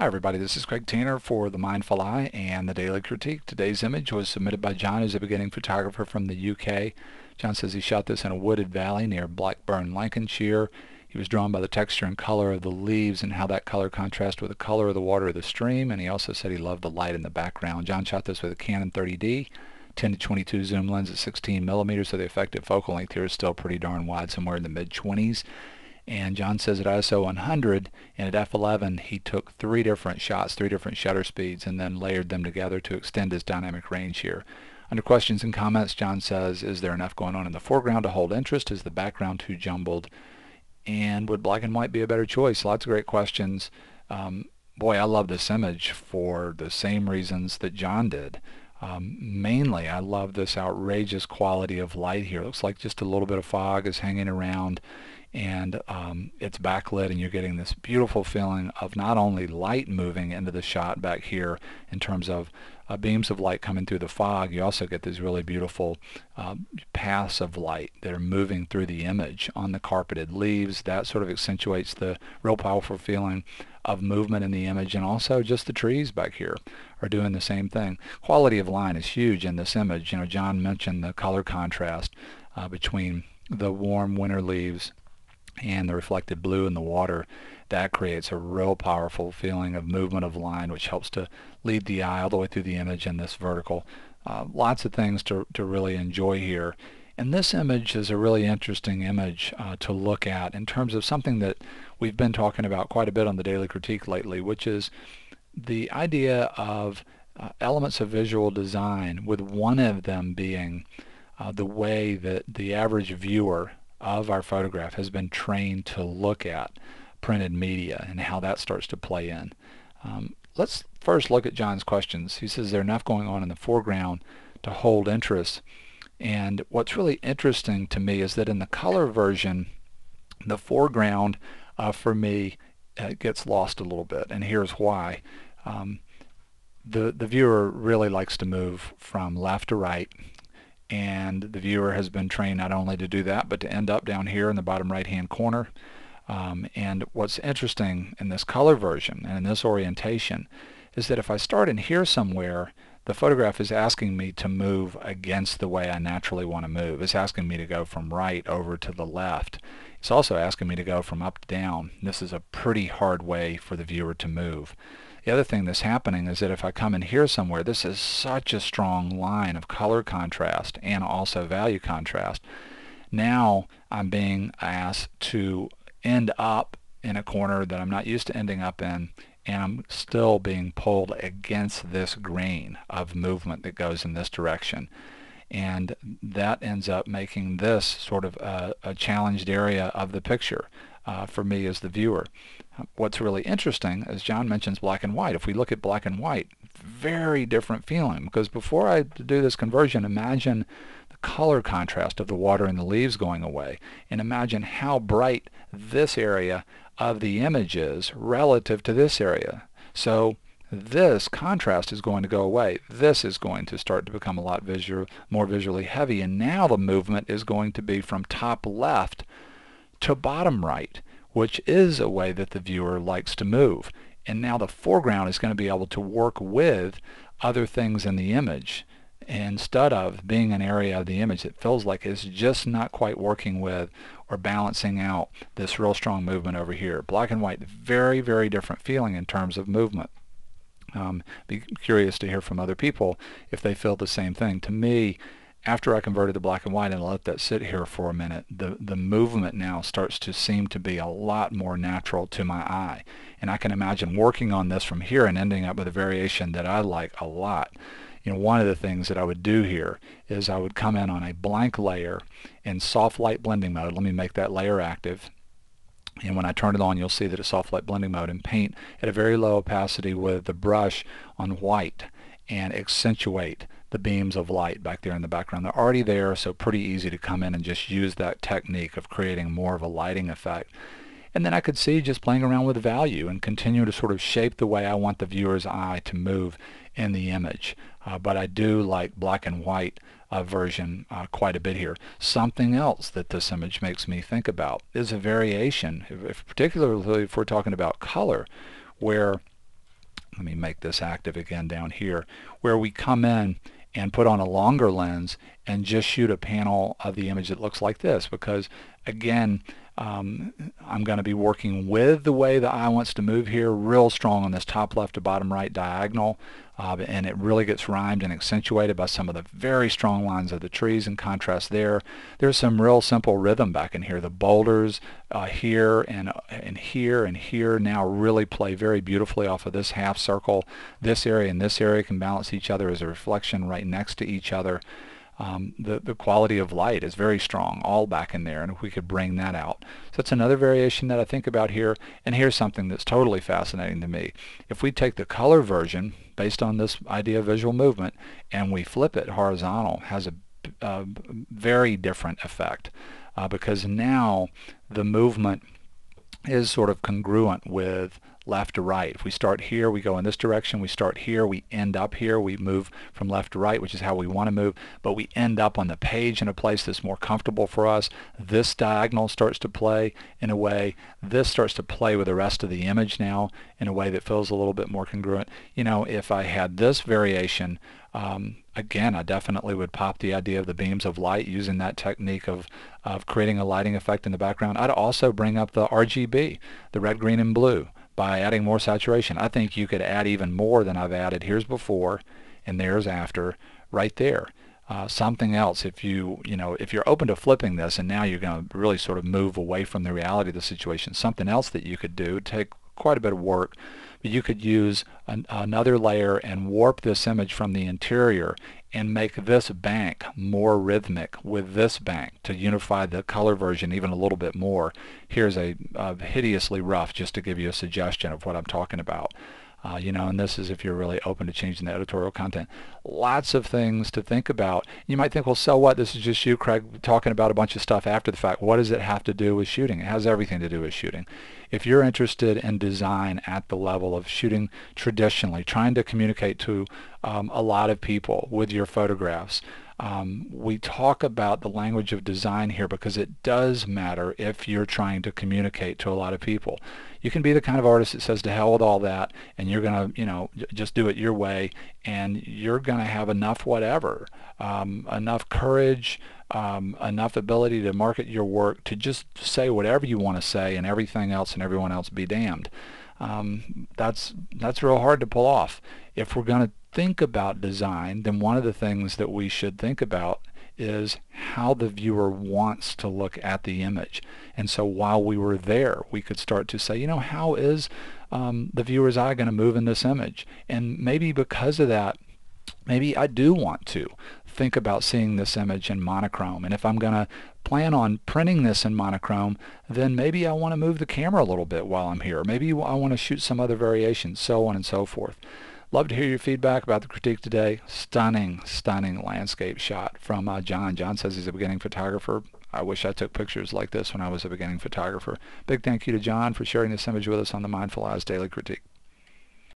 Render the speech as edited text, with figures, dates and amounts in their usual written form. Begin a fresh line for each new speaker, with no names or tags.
Hi everybody, this is Craig Tanner for The Mindful Eye and the Daily Critique. Today's image was submitted by John, who's a beginning photographer from the UK. John says he shot this in a wooded valley near Blackburn, Lancashire. He was drawn by the texture and color of the leaves and how that color contrasts with the color of the water of the stream, and he also said he loved the light in the background. John shot this with a Canon 30D, 10 to 22 zoom lens at 16 millimeters, so the effective focal length here is still pretty darn wide, somewhere in the mid-20s. And John says at ISO 100 and at f11 he took three different shots, three different shutter speeds, and then layered them together to extend his dynamic range here. Under questions and comments, John says, is there enough going on in the foreground to hold interest? Is the background too jumbled? And would black and white be a better choice? Lots of great questions. Boy, I love this image for the same reasons that John did. Mainly, I love this outrageous quality of light here. It looks like just a little bit of fog is hanging around, and it's backlit, and you're getting this beautiful feeling of not only light moving into the shot back here in terms of beams of light coming through the fog. You also get these really beautiful paths of light that are moving through the image on the carpeted leaves. That sort of accentuates the real powerful feeling of movement in the image, and also just the trees back here are doing the same thing. Quality of line is huge in this image. You know, John mentioned the color contrast between the warm winter leaves and the reflected blue in the water. That creates a real powerful feeling of movement of line, which helps to lead the eye all the way through the image in this vertical. Lots of things to really enjoy here. And this image is a really interesting image to look at in terms of something that we've been talking about quite a bit on the Daily Critique lately, which is the idea of elements of visual design, with one of them being the way that the average viewer of our photograph has been trained to look at printed media and how that starts to play in. Let's first look at John's questions. He says, is there enough going on in the foreground to hold interest? And what's really interesting to me is that in the color version, the foreground for me gets lost a little bit, and here's why. The viewer really likes to move from left to right, and the viewer has been trained not only to do that, but to end up down here in the bottom right hand corner. And what's interesting in this color version and in this orientation is that if I start in here somewhere, the photograph is asking me to move against the way I naturally want to move. It's asking me to go from right over to the left. It's also asking me to go from up to down. This is a pretty hard way for the viewer to move. The other thing that's happening is that if I come in here somewhere, this is such a strong line of color contrast and also value contrast. Now I'm being asked to end up in a corner that I'm not used to ending up in, and I'm still being pulled against this grain of movement that goes in this direction. And that ends up making this sort of a challenged area of the picture for me as the viewer. What's really interesting, as John mentions black and white, if we look at black and white, very different feeling, because before I do this conversion, imagine the color contrast of the water and the leaves going away, and imagine how bright this area of the image is relative to this area. So this contrast is going to go away. This is going to start to become a lot more visually heavy, and now the movement is going to be from top left to bottom right, which is a way that the viewer likes to move. And now the foreground is going to be able to work with other things in the image, instead of being an area of the image that feels like it's just not quite working with or balancing out this real strong movement over here. Black and white, very, very different feeling in terms of movement. Be curious to hear from other people if they feel the same thing. To me, after I converted to black and white and let that sit here for a minute, the movement now starts to seem to be a lot more natural to my eye. And I can imagine working on this from here and ending up with a variation that I like a lot. You know, one of the things that I would do here is I would come in on a blank layer in soft light blending mode. Let me make that layer active. And when I turn it on, you'll see that it's soft light blending mode, and paint at a very low opacity with the brush on white and accentuate the beams of light back there in the background. They're already there, so pretty easy to come in and just use that technique of creating more of a lighting effect. And then I could see just playing around with value and continue to sort of shape the way I want the viewer's eye to move in the image. But I do like black and white version quite a bit here. Something else that this image makes me think about is a variation, particularly if we're talking about color, where let me make this active again down here, where we come in and put on a longer lens and just shoot a panel of the image that looks like this, because again, I'm going to be working with the way the eye wants to move here, real strong on this top left to bottom right diagonal, and it really gets rhymed and accentuated by some of the very strong lines of the trees. In contrast there's some real simple rhythm back in here. The boulders here and here and here now really play very beautifully off of this half circle. This area and this area can balance each other as a reflection right next to each other. The quality of light is very strong all back in there, and if we could bring that out. So that's another variation that I think about here. And here's something that's totally fascinating to me. If we take the color version based on this idea of visual movement and we flip it horizontal, it has a very different effect, because now the movement is sort of congruent with left to right. If we start here, we go in this direction. We start here, we end up here. We move from left to right, which is how we want to move, but we end up on the page in a place that's more comfortable for us. This diagonal starts to play in a way. This starts to play with the rest of the image now in a way that feels a little bit more congruent. You know, if I had this variation, again, I definitely would pop the idea of the beams of light using that technique of creating a lighting effect in the background. I'd also bring up the RGB, the red, green, and blue, by adding more saturation. I think you could add even more than I've added. Here's before and there's after right there. Something else, if you're open to flipping this and now you're going to really sort of move away from the reality of the situation, something else that you could do, take quite a bit of work, but you could use another layer and warp this image from the interior and make this bank more rhythmic with this bank to unify the color version even a little bit more. Here's a hideously rough, just to give you a suggestion of what I'm talking about. And this is if you're really open to changing the editorial content. Lots of things to think about. You might think, well, so what? This is just you, Craig, talking about a bunch of stuff after the fact. What does it have to do with shooting? It has everything to do with shooting. If you're interested in design at the level of shooting traditionally, trying to communicate to a lot of people with your photographs, we talk about the language of design here because it does matter if you're trying to communicate to a lot of people. You can be the kind of artist that says to hell with all that, and you're going to, just do it your way, and you're going to have enough whatever, enough courage, enough ability to market your work to just say whatever you want to say, and everything else and everyone else be damned. That's real hard to pull off. If we're going to think about design, then one of the things that we should think about is how the viewer wants to look at the image. And so while we were there, we could start to say, how is the viewer's eye going to move in this image? And maybe because of that, maybe I do want to think about seeing this image in monochrome. And if I'm going to plan on printing this in monochrome, then maybe I want to move the camera a little bit while I'm here. Maybe I want to shoot some other variations, so on and so forth. Love to hear your feedback about the critique today. Stunning, stunning landscape shot from John. John says he's a beginning photographer. I wish I took pictures like this when I was a beginning photographer. Big thank you to John for sharing this image with us on the Mindful Eyes Daily Critique.